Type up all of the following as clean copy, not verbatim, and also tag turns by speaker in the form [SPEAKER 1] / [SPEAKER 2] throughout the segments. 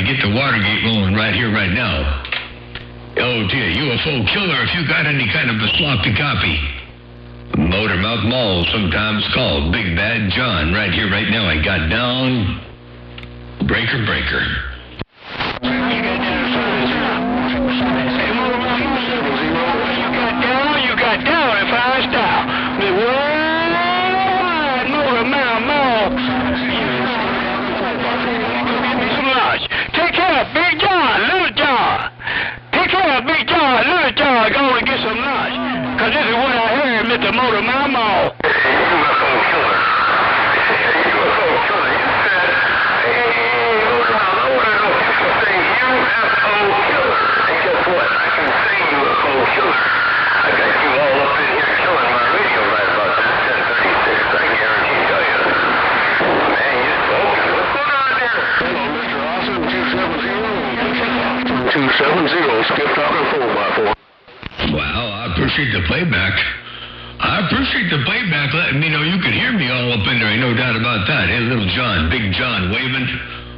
[SPEAKER 1] get the Watergate rolling right here, right now. Oh, dear, UFO killer, if you got any kind of a sloppy copy. Motormouth Mall, sometimes called Big Bad John, right here, right now. I got down. Breaker.
[SPEAKER 2] You got down and fast down. The worldwide Motormouth Mall. Give me some lunch. Take care of Big John, Little John. Take care of Big John, Little John. Go and get some lunch. Because this is what I heard, Mr. Motormouth Mall.
[SPEAKER 3] UFO killer. UFO killer. You said, hey, Motormouth, I want to know if you can say UFO killer. And guess what? I can say UFO killer. I got you all up in here killing my radio right about this 10:36. I guarantee you. Man, you're smoking. What's going on there?
[SPEAKER 4] Hello, Mr. Austin, 270. Skip talking 4x4.
[SPEAKER 1] Wow, I appreciate the playback. Letting me know you could hear me all up in there. Ain't no doubt about that. Hey, Little John, Big John waving.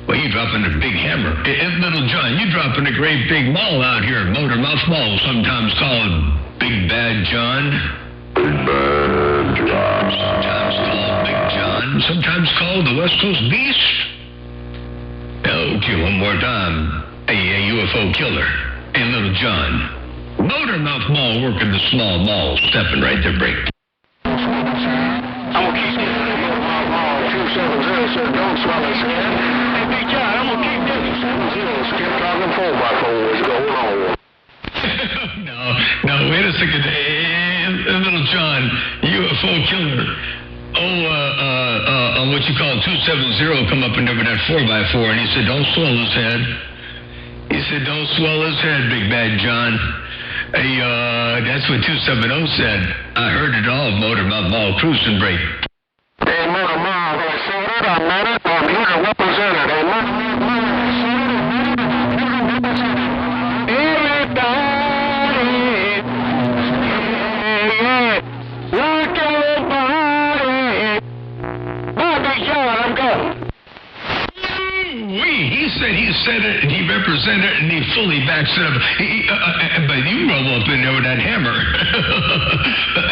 [SPEAKER 1] Well, you dropping a big hammer. Hey, Little John, you dropping a great big mall out here. Motormouth Mall, sometimes called Big Bad John.
[SPEAKER 4] Big Bad John.
[SPEAKER 1] Sometimes called Big John. Sometimes called the West Coast Beast. Okay, one more time. Hey, UFO killer. Hey, Little John. Motormouth Mall working the small mall. Stepping right to break.
[SPEAKER 2] I'm going to keep this.
[SPEAKER 4] Motormouth Mall, 270, sir. Don't swallow his head.
[SPEAKER 2] Hey, Big John, I'm going to keep this.
[SPEAKER 4] 270, skip talking 4x4. What's going on?
[SPEAKER 1] No, wait a second. Hey, Little John, UFO killer. On what you call 270, come up and over that 4x4, and he said, don't swell his head. He said, don't swell his head, Big Bad John. Hey, that's what 270 said. I heard it all, Motormouth Mall, cruising break.
[SPEAKER 4] Hey, Motormouth, I said it. I'm not it. I'm here to represent it. Hey, Motormouth, I said it. I'm here to represent it.
[SPEAKER 2] Rock your body. Bye, Big John, I'm going.
[SPEAKER 1] He said it, and he represented it, and he fully backs it up. But you roll up in there with that hammer.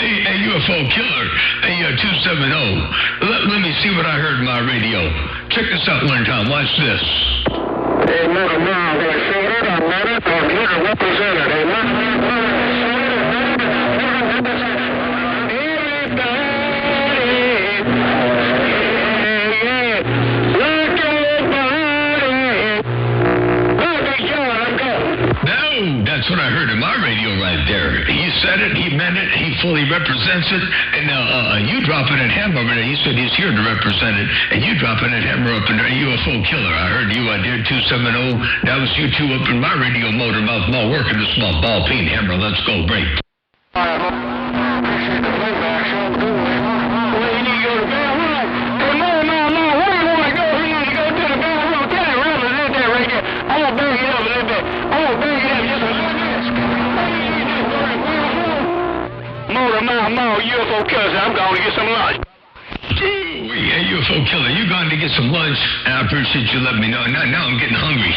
[SPEAKER 1] Hey, UFO killer. Hey, 270. Let me see what I heard in my radio. Check this out one time. Watch this.
[SPEAKER 4] Hey, Motormouth, I said it. I'm not it. I'm here to represent it. Hey, Motormouth, I said it. I'm here to represent it.
[SPEAKER 1] That's what I heard in my radio right there. He said it, he meant it, he fully represents it, and you dropping that hammer over there. He said he's here to represent it, and you dropping that hammer up in there. UFO killer. I heard you out there, 270. That was you two up in my radio, Motormouth Mall, working the small ball peen hammer. Let's go, break.
[SPEAKER 2] Motormouth Mall, UFO killer, I'm going to get some lunch.
[SPEAKER 1] Yeah, UFO killer, you going to get some lunch, and I appreciate you letting me know. Now I'm getting hungry.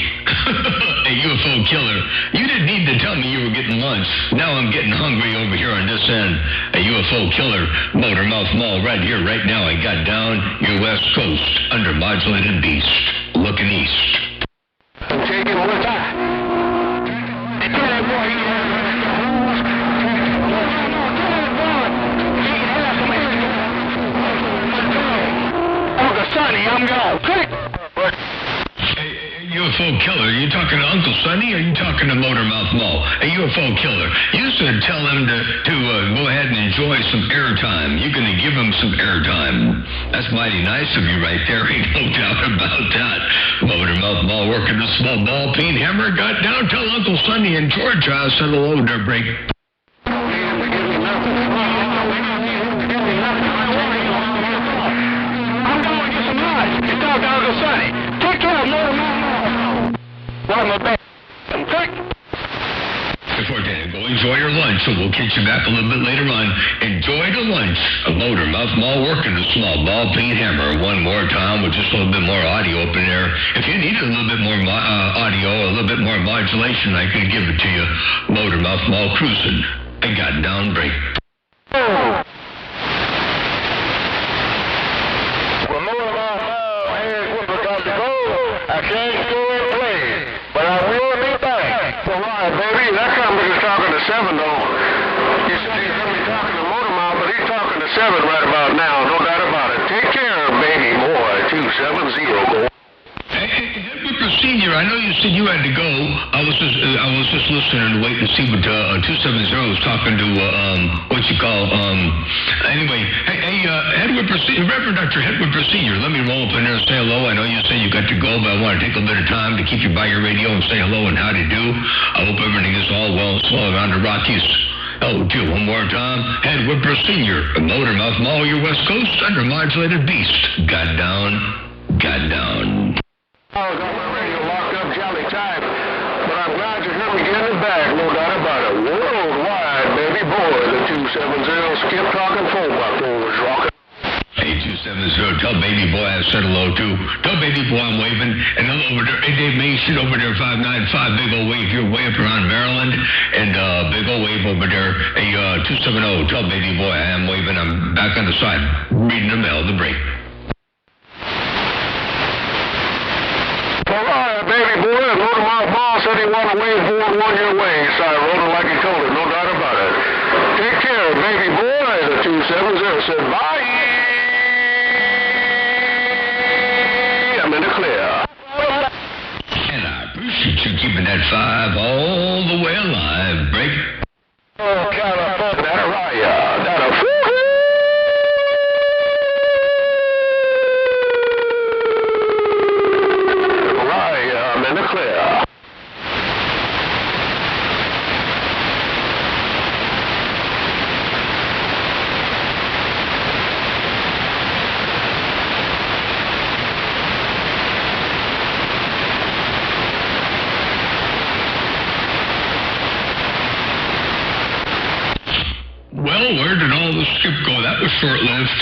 [SPEAKER 1] Hey, UFO killer, you didn't need to tell me you were getting lunch. Now I'm getting hungry over here on this end. A UFO killer, Motormouth Mall, right here, right now. I got down your West Coast, under modulated beast, looking east.
[SPEAKER 4] I'm taking what time?
[SPEAKER 2] Sonny, I'm gone. Quick!
[SPEAKER 1] Hey, UFO killer, you talking to Uncle Sonny or you talking to Motormouth Mall? Hey, UFO killer, you should tell him to go ahead and enjoy some airtime. You're going to give him some airtime. That's mighty nice of you right there. Ain't no doubt about that. Motormouth Mall working the small ball peen hammer. Got down. Tell Uncle Sonny in Georgia I said hello to break.
[SPEAKER 2] Sonny, take care of Motormouth Mall. One more back. Quick!
[SPEAKER 1] Before Daniel, go enjoy your lunch, so we'll catch you back a little bit later on. Enjoy the lunch. A motor mouth mall working a small ball peen hammer. One more time with just a little bit more audio up in there. If you need a little bit more audio, a little bit more modulation, I can give it to you. Motor mouth mall cruising. I got down break.
[SPEAKER 4] Well, Motor Mouth Mall has what we got to go. I can't go and play, but I will be back. All right, baby. That company's talking to 7, though. You said he's going to be talking to Motor Mouth, but he's talking to 7 right about now. No doubt about it. Take care, baby boy. 270.
[SPEAKER 1] Headwhipper Senior, I know you said you had to go. I was just listening and waiting to see what 270 was talking to what you call anyway. Hey, Headwhipper Senior, Reverend Dr. Headwhipper Senior, let me roll up in there and say hello. I know you say you got to go, but I want to take a bit of time to keep you by your radio and say hello and how to do. I hope everything is all well and slow around the Rockies. Oh, two, one more time. Headwhipper Senior, Motor Mouth Mall, your West Coast undermodulated beast. Got down.
[SPEAKER 4] I was on my radio locked up jolly tight, but I'm glad you heard me getting it back, no doubt about it. Worldwide, baby boy, the 270 skip talking 4x4 was rocking.
[SPEAKER 1] Hey, 270, tell baby boy I said hello too. Tell baby boy I'm waving, and then over there, hey Dave Mason over there, 595, big old wave. You're way up around Maryland, and big old wave over there. Hey, 270, tell baby boy I am waving. I'm back on the side, reading the mail, the break.
[SPEAKER 4] Baby boy, Motor Mouth Mall said he wanted to wave forward one your way, so I wrote it like he told him, no doubt about it. Take care, baby boy. The 270 said bye. I'm in the clear.
[SPEAKER 1] And I appreciate you keeping that 5 all the way alive, break.
[SPEAKER 4] Oh, California, that a riot, that a fool.
[SPEAKER 1] Well, where did all the skip go? That was short-lived.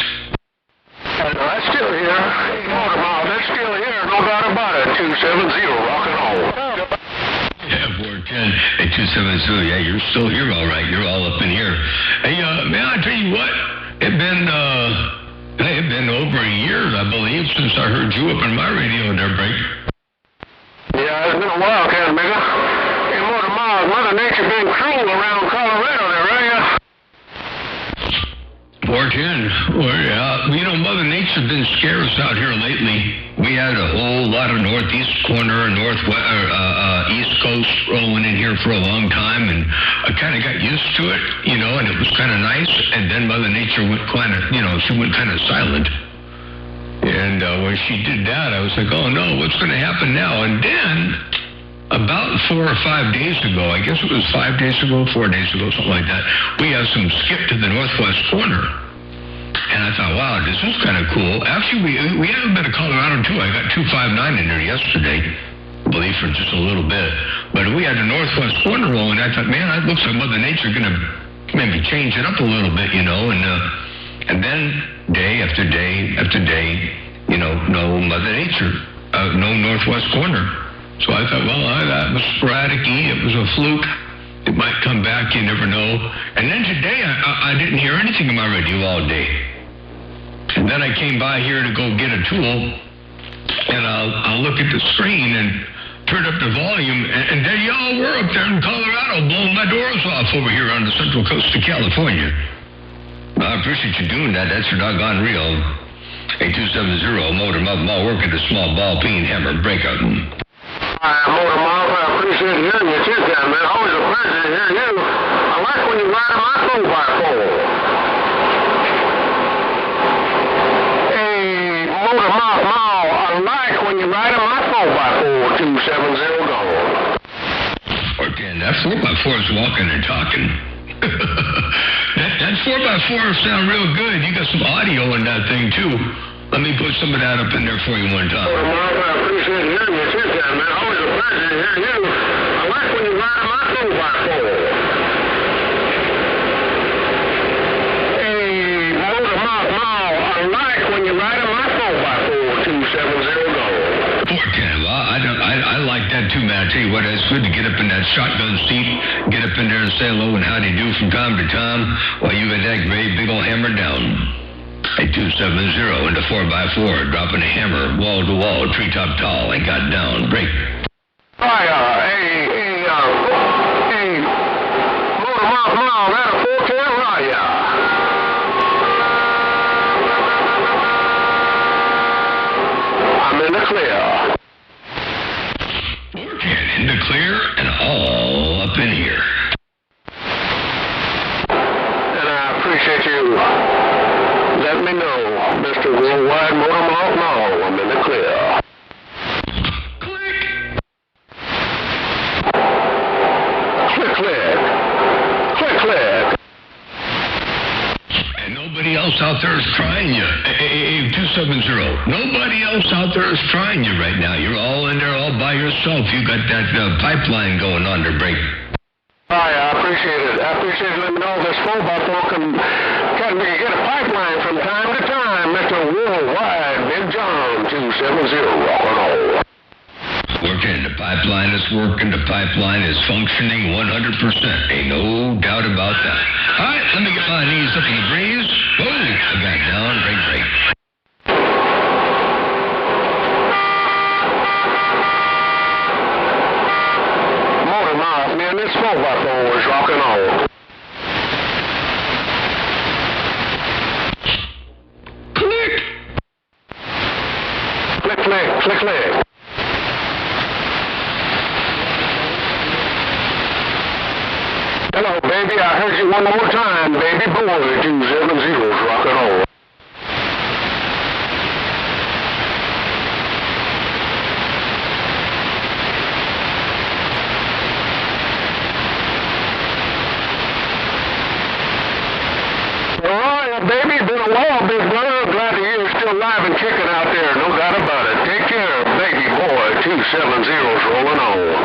[SPEAKER 4] That's still here. Motor Mouth, that's still here. No doubt about it. 270, rock and roll.
[SPEAKER 1] Yeah, 410. Hey, 270. Yeah, you're still here, all right. You're all up in here. Hey, man, I tell you what. It's been over a year, I believe, since I heard you up in my radio there, break.
[SPEAKER 4] Yeah, it's been a while, Cat Mega. Hey, Motor Mouth, Mother Nature been cruel around Colorado there, right?
[SPEAKER 1] 410. Well, yeah. You know, Mother Nature's been scarce out here lately. We had a whole lot of northeast corner and east coast rolling in here for a long time, and I kind of got used to it, you know, and it was kind of nice. And then Mother Nature went she went kind of silent. And when she did that, I was like, oh no, what's going to happen now? And then about 4 or 5 days ago, I guess it was 4 days ago, something like that, we had some skip to the northwest corner. And I thought, wow, this is kind of cool. Actually, we had a bit of Colorado, too. I got 259 in there yesterday, I believe, for just a little bit. But we had the northwest corner rolling. I thought, man, it looks like Mother Nature going to maybe change it up a little bit, you know. And then day after day after day, you know, no Mother Nature, no northwest corner. So I thought, well, that was sporadic-y. It was a fluke. It might come back. You never know. And then today, I didn't hear anything in my radio all day. And then I came by here to go get a tool, and I'll look at the screen and turn up the volume, and there y'all were up there in Colorado blowing my doors off over here on the central coast of California. I appreciate you doing that. That's your doggone real. 8270 Motor Mouth Mall working the small ball peen hammer breakout.
[SPEAKER 4] Motor Mouth, I appreciate hearing you too, man. Always a pleasure to hear you. I like when you ride my 4x4. Hey, Motor Mouth Mall, I like when you ride my 4x4, 270 gold.
[SPEAKER 1] Again, that 4x4 is walking and talking. that 4x4 sound real good. You got some audio in that thing too. Let me put some of that up in there for you one time.
[SPEAKER 4] Well, Mark, I appreciate hearing you too, man. Always a pleasure to hear you. I like when you ride my 4x4.
[SPEAKER 1] that too, man. I tell you what, it's good to get up in that shotgun seat, get up in there and say hello and how do you do from time to time while you got that great big old hammer down. At 270 into 4x4, dropping a hammer wall to wall, treetop tall, and got down. Break.
[SPEAKER 4] Hey, Motor Mouth Mall, that a 410 right, I'm in the clear.
[SPEAKER 1] Working in the clear and all up in here.
[SPEAKER 4] And I appreciate you. Let me know, Mr. Worldwide Motor Mouth Mall, I'm in the clear.
[SPEAKER 1] Click.
[SPEAKER 4] Click. Click, click.
[SPEAKER 1] And nobody else out there is trying you. 270. Nobody else out there is trying you right now. You're all in there all by yourself. You got that pipeline going on there, Break.
[SPEAKER 4] Hi, I appreciate it. I appreciate it. Let me know this 4x4 can get a pipeline from time to time. Mr. Worldwide, Big John, 270, rock and roll.
[SPEAKER 1] Working. The pipeline is working. The pipeline is functioning 100%. Ain't no doubt about that. All right, let me get my knees up in the breeze. Whoa, I got down. Break.
[SPEAKER 4] Motor Mouth, man, this 4x4 is rock and roll.
[SPEAKER 1] Click.
[SPEAKER 4] Click. Hello, baby. I heard you one more time, baby boy. 270's rock and roll. All right, baby. Been a while, big brother. Glad to hear you're still alive and kicking out there. No doubt about it. Take care, baby boy. 270's rolling on.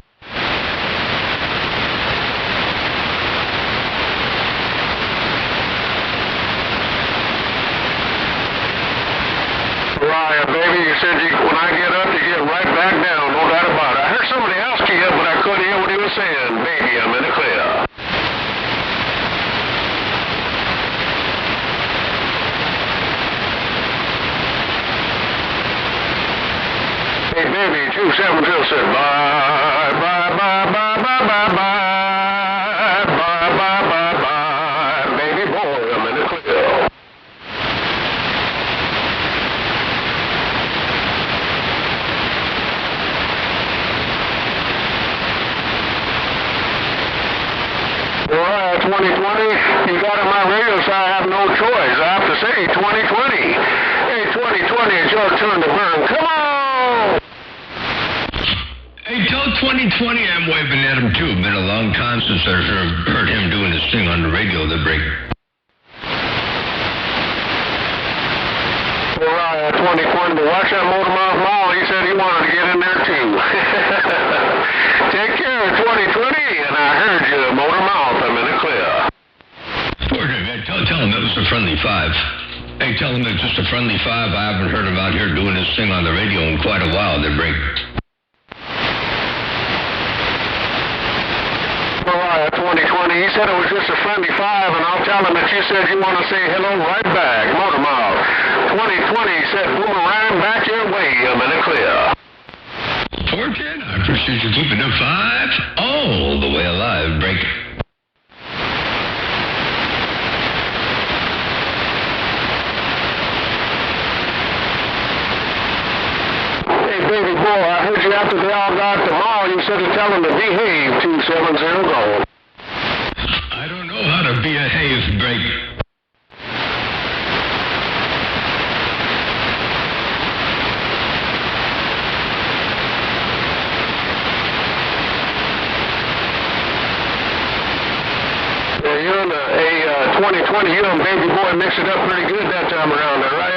[SPEAKER 4] Right, baby, you said when I get up, you get right back down. No doubt about it. I heard somebody else key up, but I couldn't hear what he was saying. Baby, I'm in the clear. Hey, baby, 270 said bye, bye, bye, bye, bye, bye, bye. Bye, bye, bye, bye. Baby boy, I'm in the clear. All right, 2020, you got on my radio, so I have no choice. I have to say 2020. Hey, 2020, it's your turn to burn. Come on!
[SPEAKER 1] Hey, tell 2020 I'm waving at him, too. Been a long time since I heard him doing his thing on the radio, the Break.
[SPEAKER 4] All right, 2020, but watch that Motor Mouth Mall. He said he wanted to get in there, too. Take care, 2020, and I heard you, Motor Mouth. I'm in the clear.
[SPEAKER 1] Tell him it was a friendly five. Hey, tell him it's just a friendly five. I haven't heard him out here doing his thing on the radio in quite a while, the Break.
[SPEAKER 4] All right, 2020, he said it was just a friendly five, and I'll tell him that you said you want to say hello right back, Motor Mouth. 2020 said boomerang back your way. I'm in the clear.
[SPEAKER 1] 410, I appreciate you keeping the five all the way alive, Break.
[SPEAKER 4] Hey, baby boy, I heard you after they all got the mall, you said to tell them to behave. 270 go.
[SPEAKER 1] I don't know how to behave, Break.
[SPEAKER 4] You and 2020, you and baby boy mixed it up pretty good that time around there, right?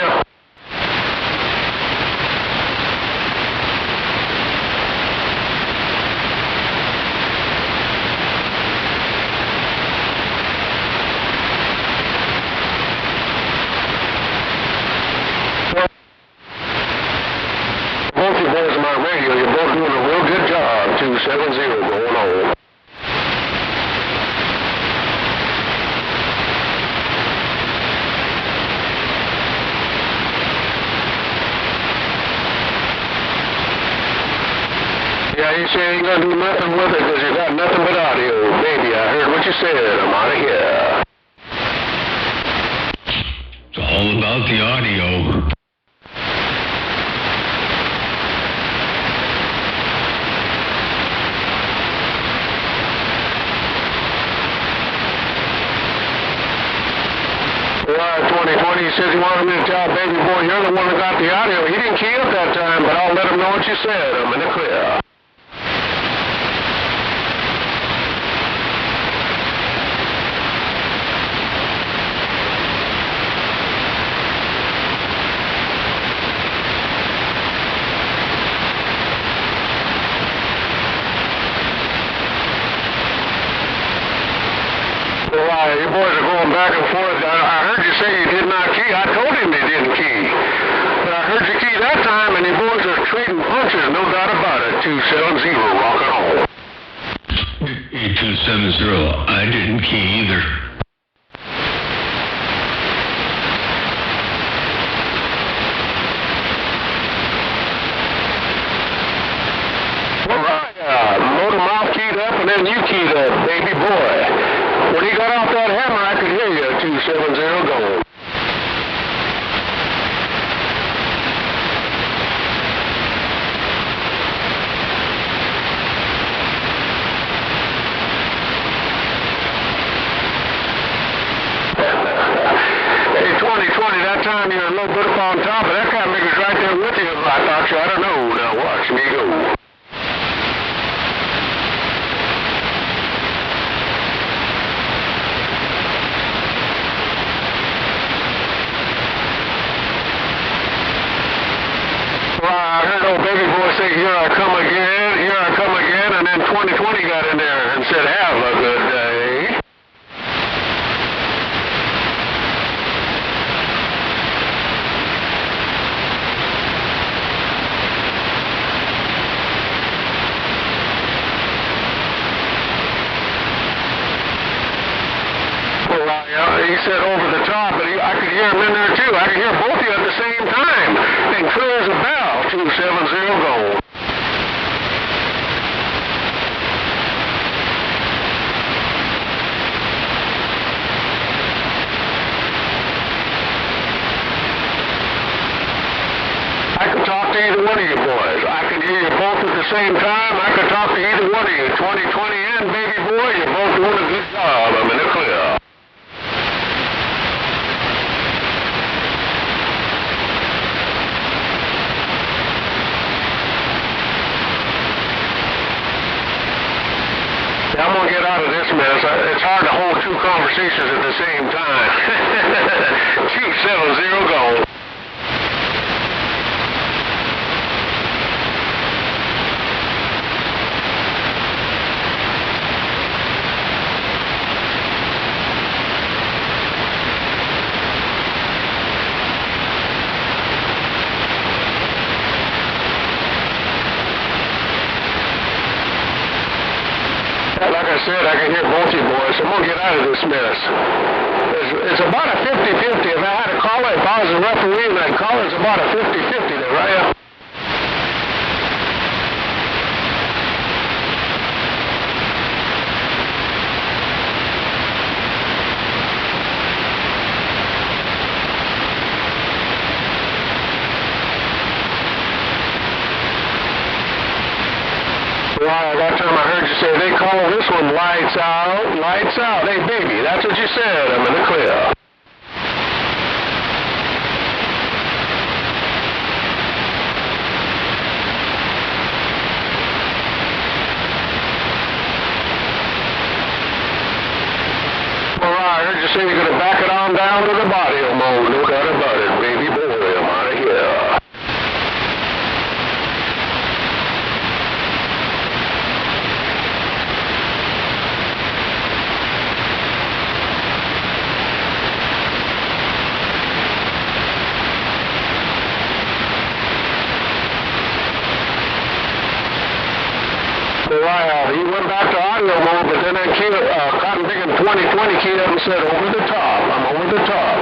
[SPEAKER 4] Both you boys on my radio, you're both doing a real good job.
[SPEAKER 3] 270 going on. Yeah, you say you ain't gonna do nothing with it because you got nothing but audio. Baby, I heard what you said. I'm out of here.
[SPEAKER 1] It's all about the audio.
[SPEAKER 3] Well, 2020, he says he wanted me to tell baby boy you're the one that got the audio. He didn't key up that time, but I'll let him know what you said. I'm in the clear. Your boys are going back and forth. I heard you say you did not key. I told him they didn't key. But I heard you key that time, and your boys are trading punches, no doubt about it. 270, rock and roll.
[SPEAKER 1] 270, I didn't key either.
[SPEAKER 3] All right, motor mouth keyed up, and then you keyed up, baby boy. When he got off that hammer, I could hear you, 270 going. Hey, 2020, that time you were a little bit up on top, but that kind of nigga's right there with you. I thought you ought to know. Now watch me go. I heard old baby boy say, here I come again, and then 2020 got in there and said, have a good day. Well, he said over the top, but I could hear him in there too. I could hear both of you at the same time, and clear as a bell. 270 gold. I could talk to either one of you boys. I can hear you both at the same time. I could talk to either one of you. 2020 and baby boy, you're both doing a good job. I'm in the clear. I'm going to get out of this mess. It's hard to hold two conversations at the same time. 270 gold. Like I said, I can hear both you boys. I'm going to get out of this mess. It's about a 50-50. If I had a caller, if I was a referee and I'd call, it's about a 50-50 there, right? Well, that time I heard you say they call this one lights out, lights out. Hey, baby, that's what you said. I'm in the clear. Well, I heard you say you're going to back it on down to the body mode. No doubt about it, baby boy. I'm out of here.
[SPEAKER 4] He went back to audio mode, but then that kid, Cotton Picking 2020 kid up and said, over the top. I'm over the top.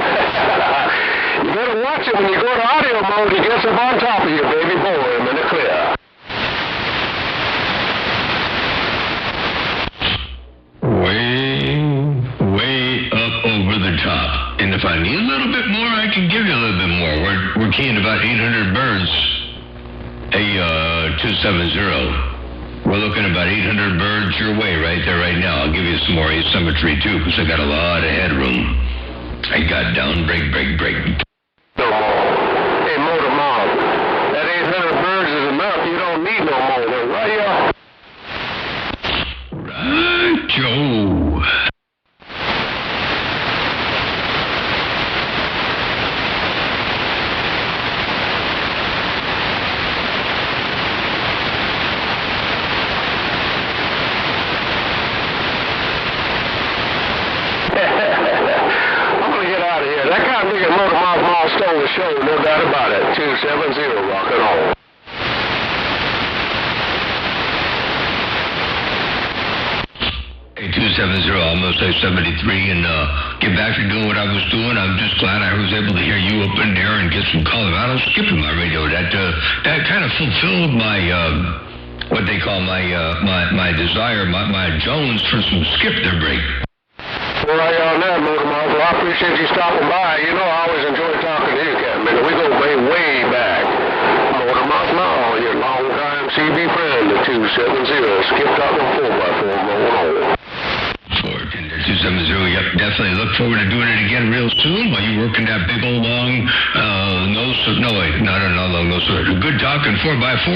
[SPEAKER 4] You better watch it when you go to audio mode. He gets up on top of you, baby boy. I'm in the clear.
[SPEAKER 1] Way up over the top. And if I need a little bit more, I can give you a little bit more. We're keying about 800 birds. 270. We're looking about 800 birds your way right there right now. I'll give you some more asymmetry too, because I got a lot of headroom. I got down, break.
[SPEAKER 4] No more. Hey, Motor Mom, that 800 birds is enough. You don't need no more. They're right up.
[SPEAKER 1] Right, Joe.
[SPEAKER 4] Stole the show, no doubt about it. 270, rock and roll.
[SPEAKER 1] Hey, 270, almost 73, and get back to doing what I was doing. I'm just glad I was able to hear you up in there and get some calls. I was skipping my radio. That kind of fulfilled my what they call my desire, my Jones for some skip their break.
[SPEAKER 4] Well, right on that, Motor Mouth. Well, I appreciate you stopping by. You know, I always enjoy talking to you, Captain. We go way back. Motor Mouth now, your long-time CB friend, the 270. Skip talking 4x4 rolling on.
[SPEAKER 1] 270, yep, definitely look forward to doing it again real soon while you're working that big old long not a long nose, a good talking 4x4.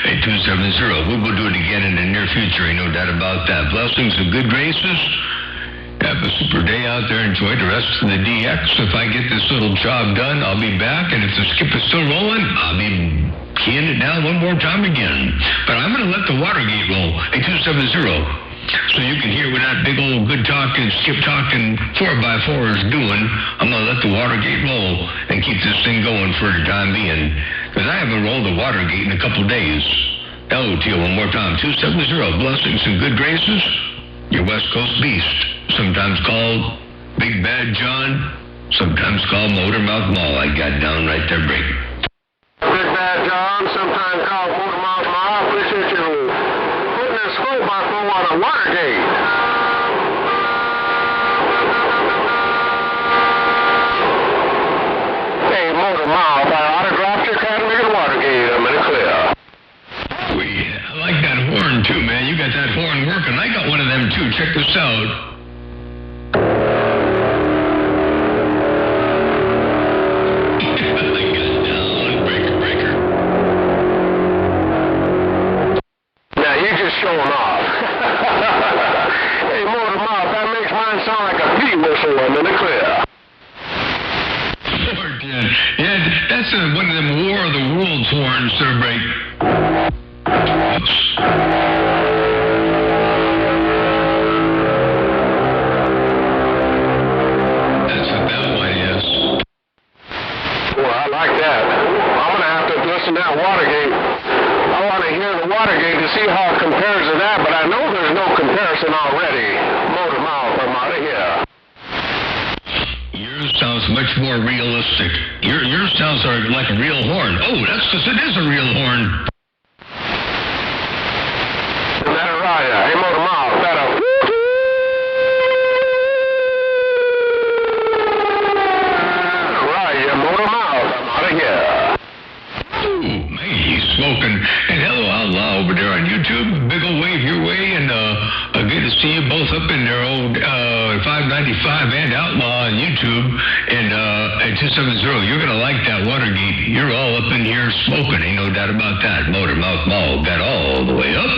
[SPEAKER 1] Hey, 270, we will do it again in the near future, ain't no doubt about that. Blessings and good graces. Have a super day out there. Enjoy the rest of the DX. If I get this little job done, I'll be back. And if the skip is still rolling, I'll be keying it down one more time again. But I'm going to let the Watergate roll. Hey, 270. So you can hear what that big old good talking, skip talking 4x4 is doing. I'm going to let the Watergate roll and keep this thing going for the time being. Because I haven't rolled the Watergate in a couple days. Hello to you one more time. 270. Blessings and good graces. Your West Coast Beast. Sometimes called Big Bad John, sometimes called Motor Mouth Mall. I got down right there, break.
[SPEAKER 4] Big Bad John, sometimes called Motor Mouth Mall. I appreciate you putting this 4x4 on a Watergate. Hey, Motor Mouth, I autographed your Chattanooga Watergate. I'm in the clear.
[SPEAKER 1] I like that horn too, man. You got that horn working. I got one of them too. Check this out.
[SPEAKER 4] Showing off. Hey, Motor Mouth, that makes mine sound like a pea whistle. I'm in the clear.
[SPEAKER 1] Yeah, that's one of them War of the Worlds horns, sir, break. Oops. That's what that one is.
[SPEAKER 4] Boy, I like that. I'm going to have to listen to that Watergate. I want to hear the Watergate to see how it compares to that, but I know there's no comparison already. Motor Mouth, I'm out of here.
[SPEAKER 1] Yours sounds much more realistic. Yours sounds like a real horn. Oh, that's because it is a real horn.
[SPEAKER 4] Is that right? Hey, Motor Mouth, that a... Right, yeah, Motor Mouth, I'm out of here.
[SPEAKER 1] Smoking. And hello, Outlaw over there on YouTube. Big old wave your way, and good to see you both up in there, old 595 and Outlaw on YouTube. And at 270, you're going to like that Watergate. You're all up in here smoking, ain't no doubt about that. Motor Mouth Mall got all the way up.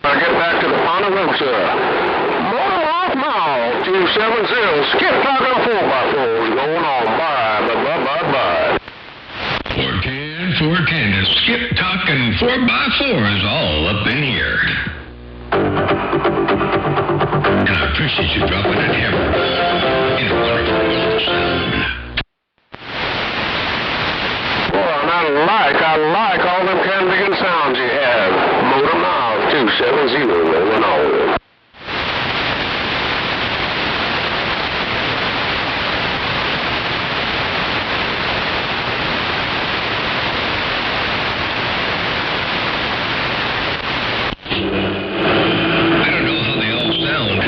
[SPEAKER 4] I'll get back to the Ponderosa, sir. Motor Mouth Mall, 270. Skip talking 4x4s going on. Bye.
[SPEAKER 1] 410, the skip talking 4x4 is all up in here. And I appreciate you dropping that hammer in a wonderful world of sound.
[SPEAKER 4] Well, now
[SPEAKER 3] I like all them kind of big sounds you have. Motor Mouth 270 rolling on.
[SPEAKER 1] I don't know how they all sound.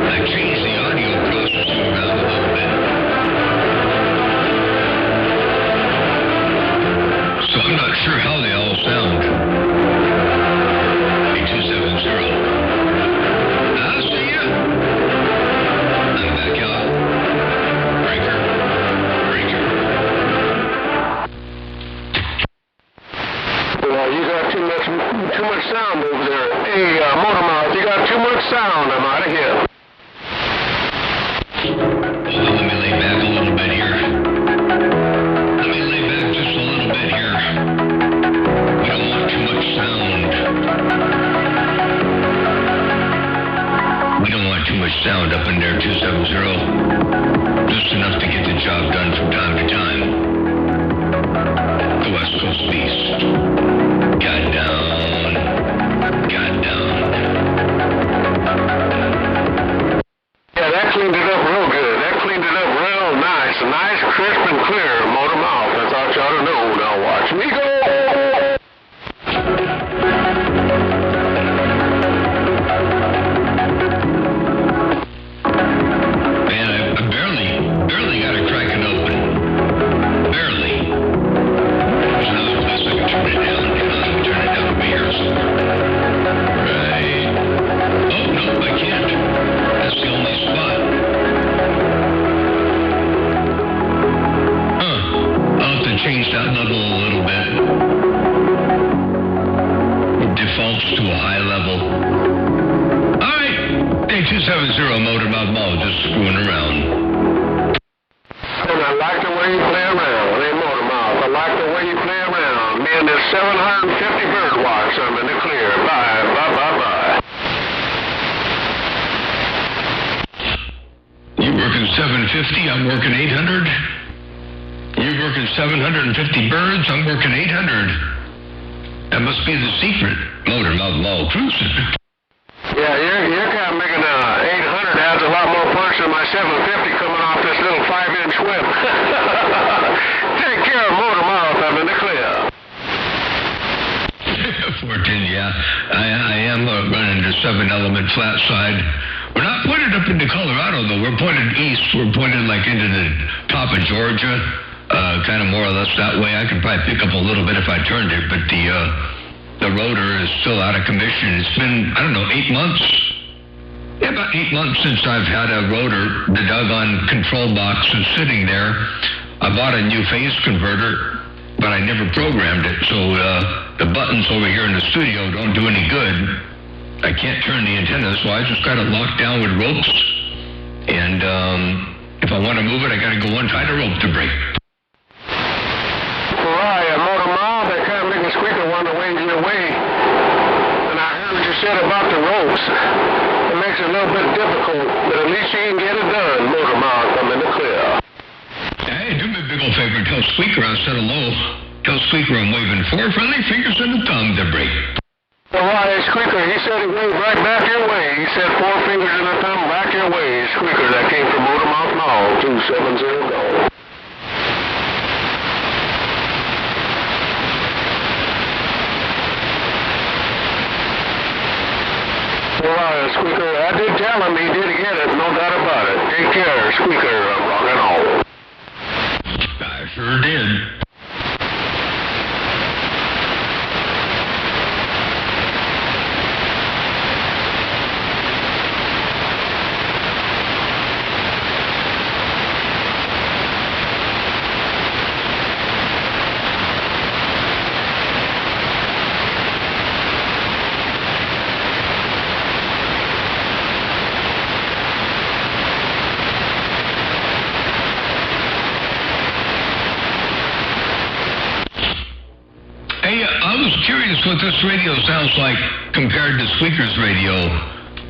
[SPEAKER 1] I changed the audio processing around a little bit. So I'm not sure how they all sound. 8270. I'll see ya. I'm back out. Breaker.
[SPEAKER 3] Well, you got too much sound over there. Hey, Motor Mouth, you got too much sound. I'm out of here.
[SPEAKER 1] Hold on, let me lay back a little bit here. Let me lay back just a little bit here. We don't want too much sound. We don't want too much sound up in there, 270. Just enough to get the job done from time to time. The West Coast Beast. Got down.
[SPEAKER 3] Yeah, that cleaned it up real good. That cleaned it up real nice. Nice, crisp, and clear. Motor Mouth. I thought you ought to know. Now watch me go.
[SPEAKER 1] Man, I barely got it cracking open. Barely. There's another place I can turn it down. Turn it down over here somewhere. Right. Oh, no, I can't. That's the only spot. I'll have to change that level a little bit. It defaults to a high level. All right. Hey, 270 Motor Mouth Mall, just screwing around.
[SPEAKER 3] And I like the way you play around. Hey, Motor Mouth, I like the way you play around. Me and this 750 bird watch, I'm in the clear. Bye.
[SPEAKER 1] You working 750, I'm working 800. You're working 750 birds, I'm working 800. That must be the secret. Motor Mouth Mall cruising.
[SPEAKER 3] Yeah, you're kind of making 800 has a lot more punch than my 750 coming off this little 5-inch whip. Take care of Motor Mouth, I'm in the clear.
[SPEAKER 1] 14, yeah. I am running the 7-element flat side. We're not pointed up into Colorado, though. We're pointed east. We're pointed like into the top of Georgia, kind of more or less that way. I could probably pick up a little bit if I turned it, but the rotor is still out of commission. It's been, 8 months. Yeah, about 8 months since I've had a rotor. The doggone control box is sitting there. I bought a new phase converter, but I never programmed it, so the buttons over here in the studio don't do any good. I can't turn the antenna, so I just got it locked down with ropes. And if I want to move it, I got to go untie the rope to break.
[SPEAKER 3] Right, Motor Mouth, that kind of make a squeaker want to wave your way. And I heard what you said about the ropes. It makes it a little bit difficult, but at least you can get it done, Motor Mouth. I'm in the clear.
[SPEAKER 1] Hey, do me a big old favor and tell Squeaker I said hello. Tell Squeaker I'm waving 4 friendly fingers and a thumb to break.
[SPEAKER 3] Well, why, Squeaker, he said he waved right back your way. He said 4 fingers and a thumb back your way. Squeaker, that came from Motor Mouth Mall, 270 go. Well, Squeaker, I did tell him he did get it, no doubt about it. Take care, Squeaker, I'm rocking on.
[SPEAKER 1] I sure did. I was curious what this radio sounds like compared to Squeaker's radio.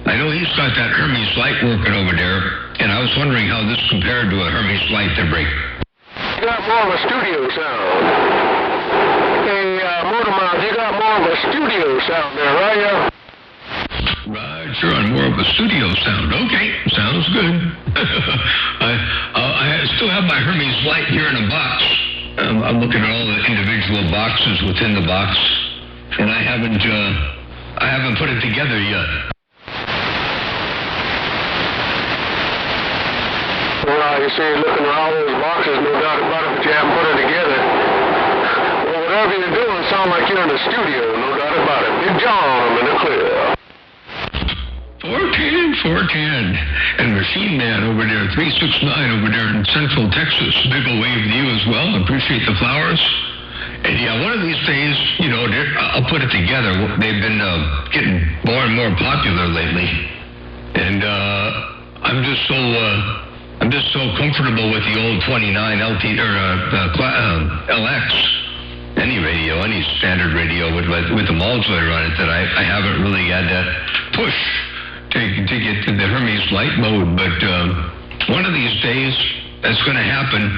[SPEAKER 1] I know he's got that Hermes light working over there, and I was wondering how this compared to a Hermes light to break.
[SPEAKER 4] got more of a studio sound. Hey, Motormouth, you got more of a studio sound there, right? Yeah?
[SPEAKER 1] Right, sure, on more of a studio sound. Okay, sounds good. I still have my Hermes Light here in a box. I'm looking at all the individual boxes within the box, and I haven't put it together yet.
[SPEAKER 4] Well, you see, looking at all those boxes, no doubt about it, but you haven't put it together. Well, whatever you're doing, sound like you're in the studio, no doubt about it. Big John, I'm in the clear.
[SPEAKER 1] 410, and Machine Man over there, 369 over there in Central Texas. Big ol' wave to you as well. Appreciate the flowers. And yeah, one of these days, you know, I'll put it together. They've been getting more and more popular lately, and I'm just so comfortable with the old 29 LT or LX. Any radio, any standard radio with the modulator on it that I haven't really had to push to get to the Hermes Light mode, but one of these days that's going to happen.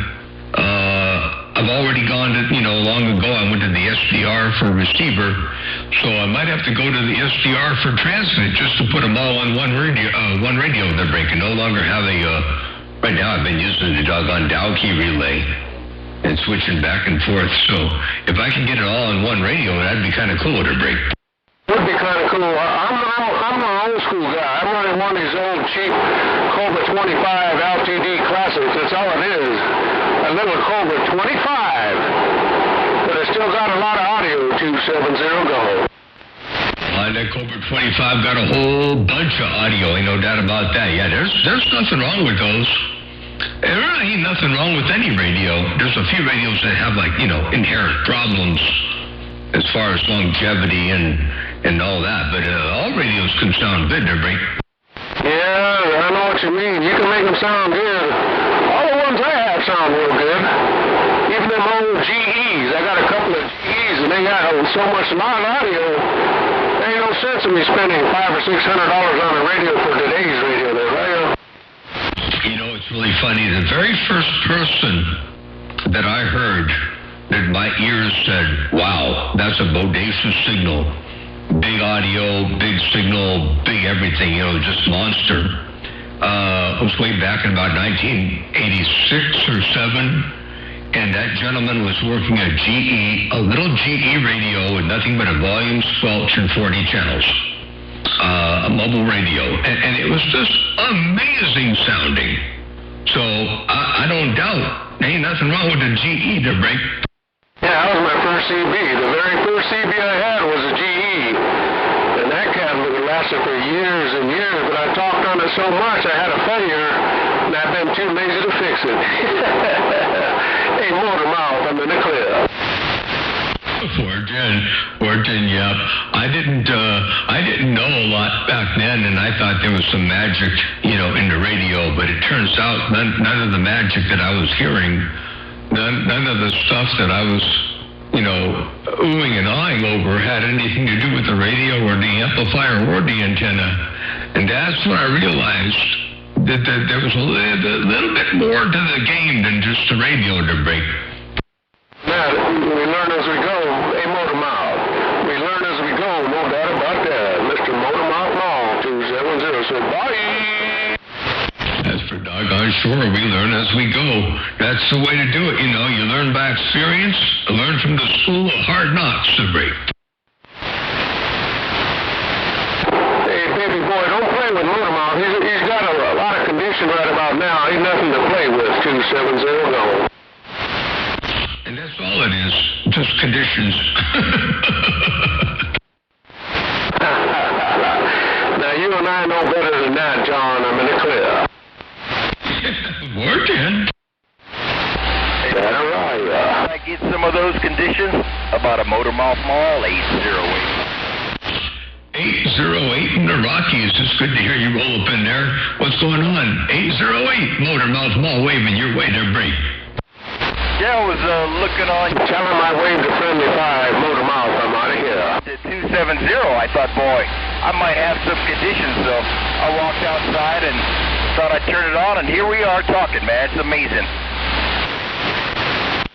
[SPEAKER 1] I've already gone to, long ago I went to the SDR for receiver, so I might have to go to the SDR for transmit just to put them all on one radio they're breaking. No longer have right now I've been using the doggone Dow key relay and switching back and forth, so if I can get it all on one radio, that'd be kind of cool to break.
[SPEAKER 4] Would be kind of cool. I'm an old school guy. I'm running one of these old cheap Cobra 25 LTD classics. That's all it is. A little Cobra 25. But it's still got a lot of audio, 270 go.
[SPEAKER 1] That Cobra 25 got a whole bunch of audio, ain't no doubt about that. Yeah, there's nothing wrong with those. There really ain't nothing wrong with any radio. There's a few radios that have inherent problems as far as longevity and all that, but all radios can sound good, they're great.
[SPEAKER 4] Yeah, I know what you mean. You can make them sound good. All the ones I have sound real good. Even them old GEs. I got a couple of GEs, and they got so much loud audio. There ain't no sense in me spending $500 or $600 on a radio for today's radio there, right?
[SPEAKER 1] It's really funny. The very first person that I heard that my ears said, wow, that's a bodacious signal. Big audio, big signal, big everything, just monster. It was way back in about 1986 or 7, and that gentleman was working a GE, a little GE radio with nothing but a volume squelch and 40 channels. A mobile radio, and it was just amazing sounding. So I don't doubt there ain't nothing wrong with the GE to break.
[SPEAKER 4] Yeah, that was my first CB. The very first CB I had was a GE, and that cabinet lasted for years and years. But I talked on it so much I had a failure, and I've been too lazy to fix it. Hey, Motormouth, I'm in the clear.
[SPEAKER 1] 410, yeah. I didn't know a lot back then, and I thought there was some magic, in the radio. But it turns out none of the magic that I was hearing, none of the stuff that I was, oohing and ahhing over had anything to do with the radio or the amplifier or the antenna. And that's when I realized that there was a little bit more to the game than just the radio to break.
[SPEAKER 4] Yeah, we learn as we go. Hey, Motormouth. We learn as we go, no doubt about that. Mr. Motormouth Long, 270. So bye.
[SPEAKER 1] As for doggone sure, we learn as we go. That's the way to do it, You learn by experience, learn from the school of hard knocks to break.
[SPEAKER 4] Hey, baby boy, don't play with Motormouth. He's got a lot of condition right about now. Ain't nothing to play with, 270 go.
[SPEAKER 1] And that's all it is, just conditions.
[SPEAKER 4] Now, you and I know better than that, John. I'm in the clear.
[SPEAKER 1] Working.
[SPEAKER 4] All right.
[SPEAKER 5] I get some of those conditions about a Motormouth Mall, 808.
[SPEAKER 1] 808 in the Rockies. It's good to hear you roll up in there. What's going on? 808 Motormouth Mall waving your way there, break.
[SPEAKER 5] Yeah, I was looking on.
[SPEAKER 4] Tell him I waved a friendly 5, Motormouth. I'm out of here.
[SPEAKER 5] To 270. I thought, boy, I might have some conditions, so I walked outside and thought I'd turn it on, and here we are talking, man. It's amazing.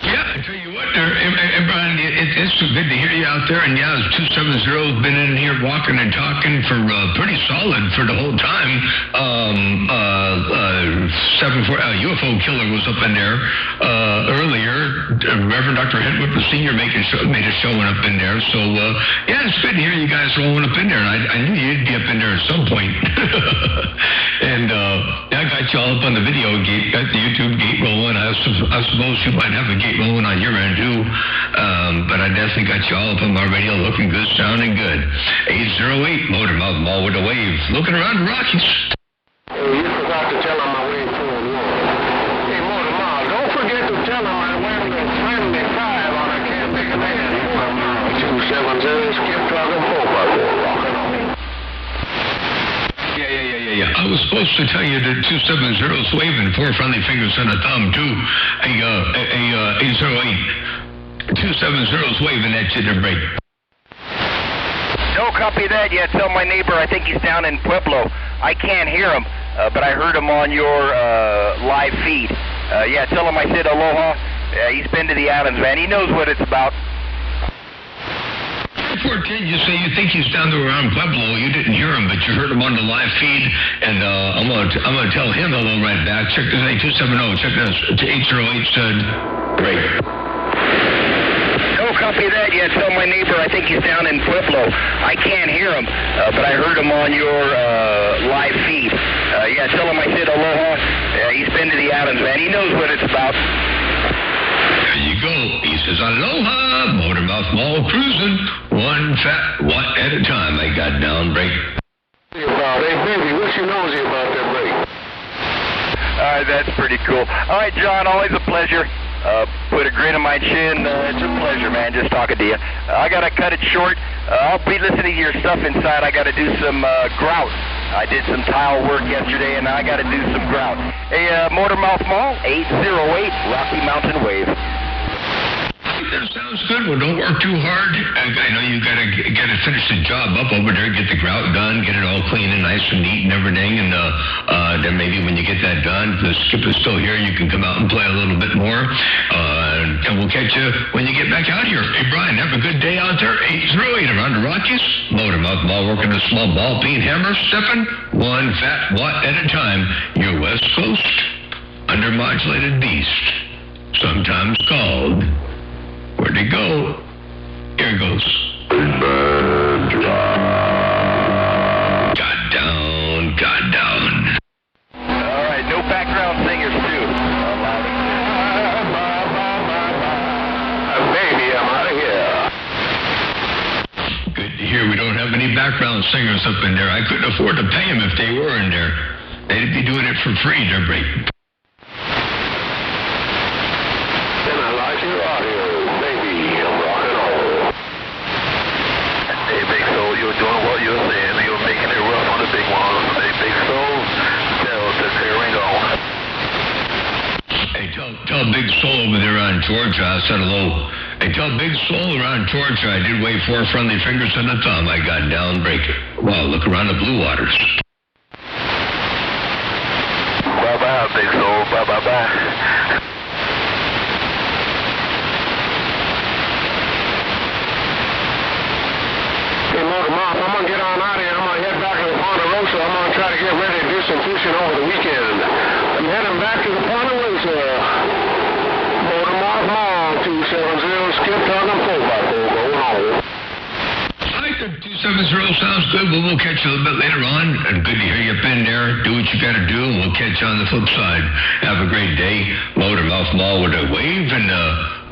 [SPEAKER 1] Yeah, I tell you what, Brian, it's good to hear you out there. And yeah, 270's been in here walking and talking for pretty solid for the whole time. 74 UFO Killer was up in there earlier. Reverend Dr. Hedwig Sr. made a showing up in there. So yeah, it's good to hear you guys rolling up in there. And I knew you'd be up in there at some point. And I got you all up on the video gate, got the YouTube gate rolling. I suppose you might have a gate rolling on your end too, but I definitely got you all up on my radio, looking good, sounding good. 808 Motormouth Mall with a wave, looking around the Rockies.
[SPEAKER 4] Hey, you forgot to tell him my wave 4-1. Hey, Motormouth, don't forget to tell him I'm wearing a friendly 5 on a Can't Pick a Man. 270, skip talking 4x4, rocking on.
[SPEAKER 1] Yeah. I was supposed to tell you that 270's waving, 4 friendly fingers and a thumb too. 808. 270's waving at you to break.
[SPEAKER 5] No copy that yet. Tell my neighbor I think he's down in Pueblo. I can't hear him, but I heard him on your live feed. Yeah, tell him I said aloha. He's been to the islands, man. He knows what it's about.
[SPEAKER 1] 410, you say you think he's down there around Pueblo. You didn't hear him, but you heard him on the live feed, and I'm gonna tell him hello right back. Check this 8270. Check this 808 said great.
[SPEAKER 5] No copy that yet. Tell my neighbor I think he's down in Pueblo. I can't hear him, but I heard him on your live feed. Yeah, tell him I said aloha. He's been to the islands, man. He knows what it's about.
[SPEAKER 1] There you go. He says aloha. Motormouth Mall cruising. One fat watt at a time. I got down break.
[SPEAKER 4] Hey, baby, what you nosy about that break?
[SPEAKER 5] That's pretty cool. All right, John, always a pleasure. Put a grin on my chin. It's a pleasure, man, just talking to you. I got to cut it short. I'll be listening to your stuff inside. I got to do some grout. I did some tile work yesterday, and I got to do some grout. Hey, Motormouth Mall, 808 Rocky Mountain Wave.
[SPEAKER 1] That sounds good. Well, don't work too hard. I know you gotta finish the job up over there, get the grout done, get it all clean and nice and neat and everything, and then maybe when you get that done, if the skip is still here, you can come out and play a little bit more, and we'll catch you when you get back out here. Hey, Brian, have a good day out there. 808 around the Rockies. Motormouth Mall working a small ball peen hammer, stepping one fat watt at a time. Your West Coast undermodulated beast, sometimes called. Where'd he go? Here goes. Got down.
[SPEAKER 5] All right, no background singers, too.
[SPEAKER 4] Baby, I'm out of here.
[SPEAKER 1] Good to hear we don't have any background singers up in there. I couldn't afford to pay them if they were in there. They'd be doing it for free, they're break.
[SPEAKER 4] Then I like your audio.
[SPEAKER 3] You're doing what you're saying. You're making it rough on the big ones. Hey, Big Soul, tell the tearing on.
[SPEAKER 1] Hey, tell Big Soul over there on Georgia, I said hello. Hey, tell Big Soul around Georgia, I did wave 4 friendly fingers and a thumb. I got down break. Wow, look around the blue waters.
[SPEAKER 3] Bye-bye, Big Soul. Bye-bye-bye.
[SPEAKER 4] Hey, Motormouth, I'm going to get on out of here. I'm going to head back to the Ponderosa. I'm going to try to get ready to do some fishing over the weekend. I'm heading back to the Ponderosa. Motormouth Mall, 270, skip talking 4x4, going home.
[SPEAKER 1] I think the 270 sounds good, but we'll catch you a little bit later on. And good to hear you up in there. Do what you got to do, and we'll catch you on the flip side. Have a great day. Motormouth Mall with a wave, and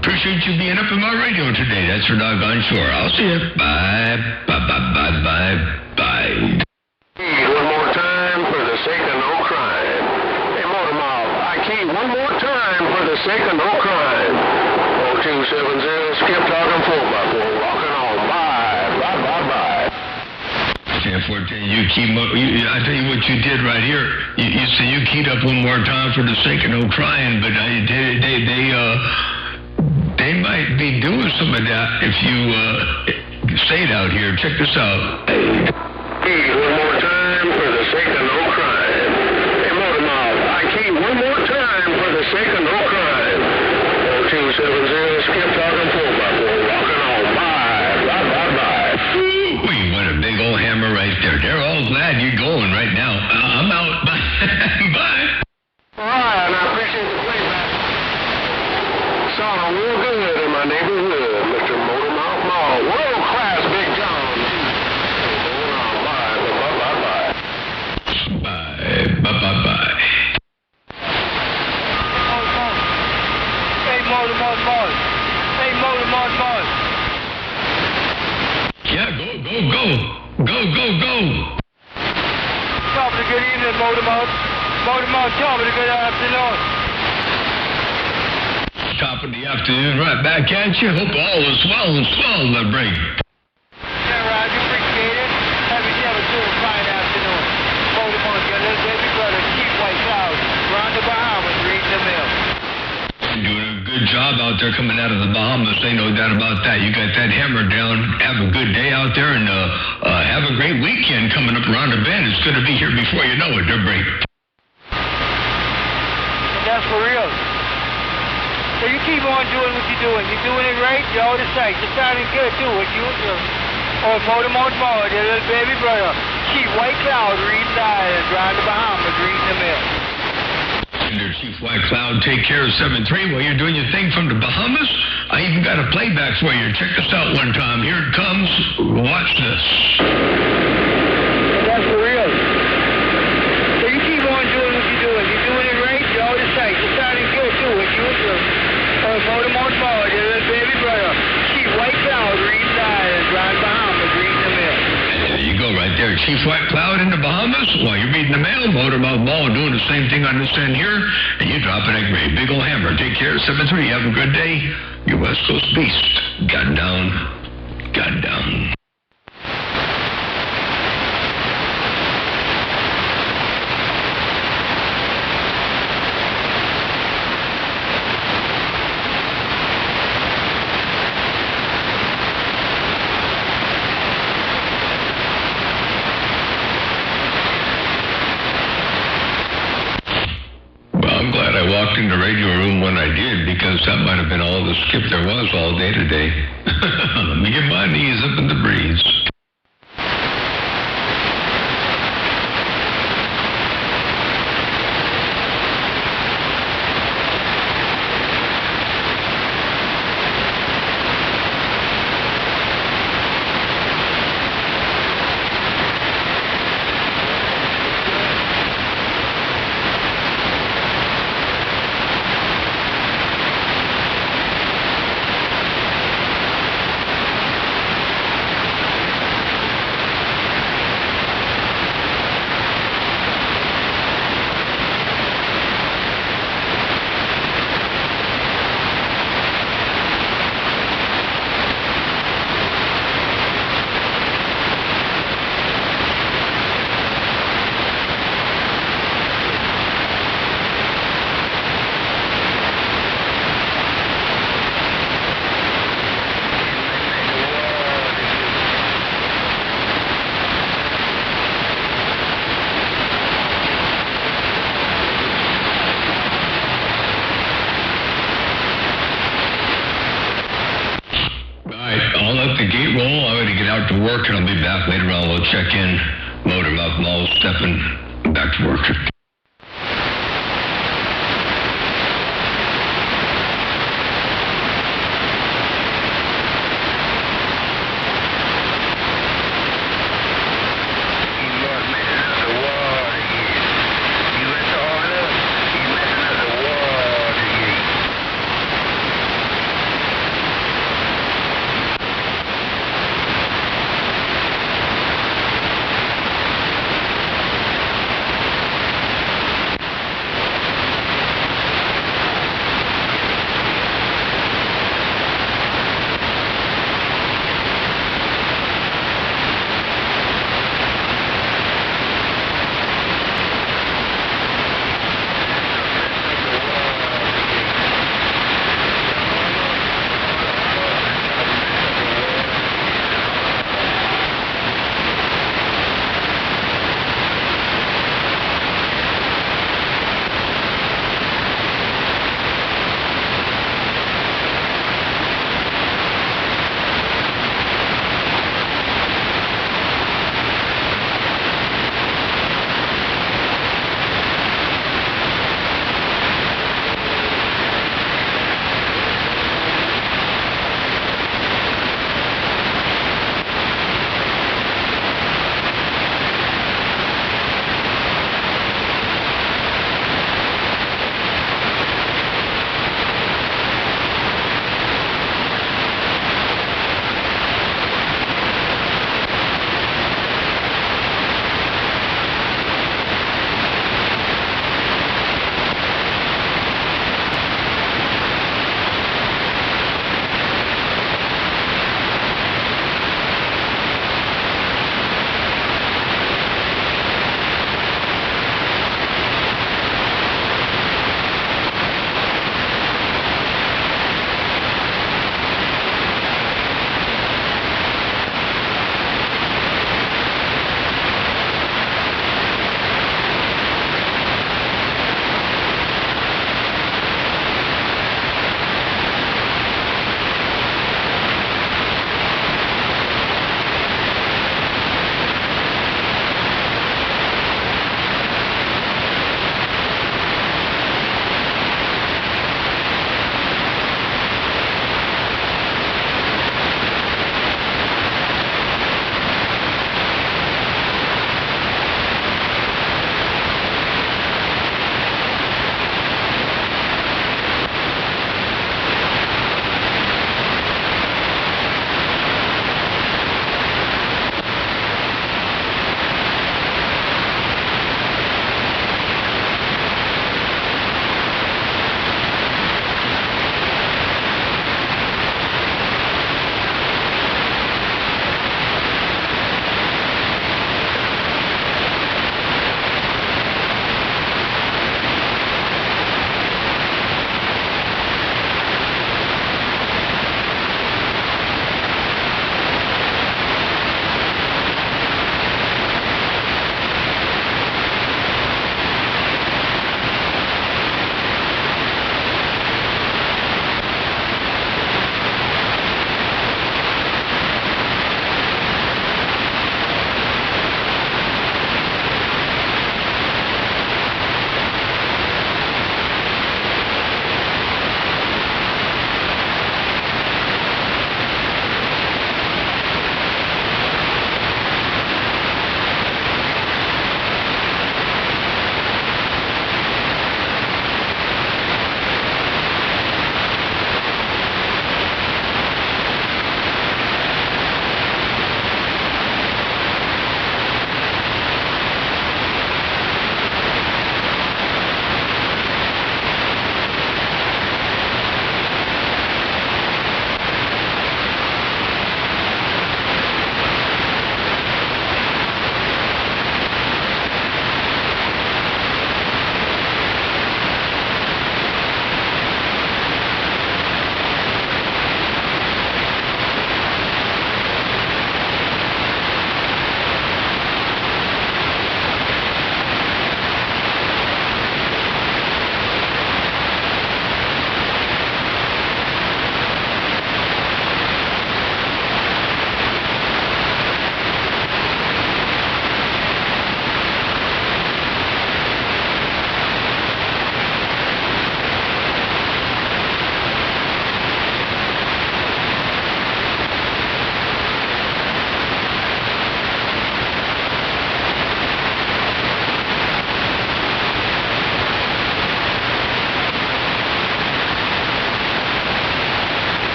[SPEAKER 1] appreciate you being up in my radio today. That's for doggone sure. I'll see you. Bye.
[SPEAKER 4] Hey, one more time for the sake of no crime. Hey, Motormouth, I key one more time for the sake of no crime. 0270, skip talking 4x4, rocking on. Bye.
[SPEAKER 1] 1014, I tell you what you did right here. You say you keyed up one more time for the sake of no crying, but they might be doing some of that if you stayed out here. Check this out.
[SPEAKER 4] Hey, one more time for the sake of no crime. Hey, Motormouth, I key one more time for the sake of no crime. 0270. real good in my neighborhood, Mr. Motormouth Mall. World class, Big John. Bye.
[SPEAKER 1] Bye.
[SPEAKER 2] Hey, Motormouth.
[SPEAKER 1] Yeah, go.
[SPEAKER 2] Top of the good evening, Motormouth. Top of the good afternoon.
[SPEAKER 1] Top of the afternoon, right back at you. Hope all is well and swell in the break.
[SPEAKER 2] Yeah, Roger, appreciate it. Have a fine afternoon. Motormouth, your little baby brother, Chief White Cloud, around the Bahamas, reading the mail.
[SPEAKER 1] You're doing a good job out there coming out of the Bahamas. Ain't no doubt about that. You got that hammer down. Have a good day out there, and have a great weekend coming up around the bend. It's going to be here before you know it. They're break.
[SPEAKER 2] And that's for real. So you keep on doing what you're doing. You're doing it right. You're all the sight. You're sounding good, too. What you do. Oh, Motormouth Mall, your little baby brother, Chief White Cloud, reading the islands, around the Bahamas, reading the mail.
[SPEAKER 1] Under Chief White Cloud, take care of 7-3 while you're doing your thing from the Bahamas. I even got a playback for you. Check this out one time. Here it comes. Watch this.
[SPEAKER 2] That's for real. So you keep on doing what you're doing. You're doing it right. You're all the sight. You're sounding good, too. What you do. Oh, Motormouth Mall, your little baby brother, Chief White Cloud, reading the islands, around the Bahamas, reading the mail.
[SPEAKER 1] There you go right there. Chief White Cloud in the Bahamas. While you're reading the mail, Motormouth Mall doing the same thing on this end here. And you dropping that great big old hammer. Take care, 7-3. Have a good day. Your West Coast Beast. Got down. I'm glad I walked in the radio room when I did, because that might have been all the skip there was all day today. Let me get my knees up in the breeze. I'll let the gate roll. I'm going to get out to work, and I'll be back later on. We'll check in. Motormouth Mall stepping back to work.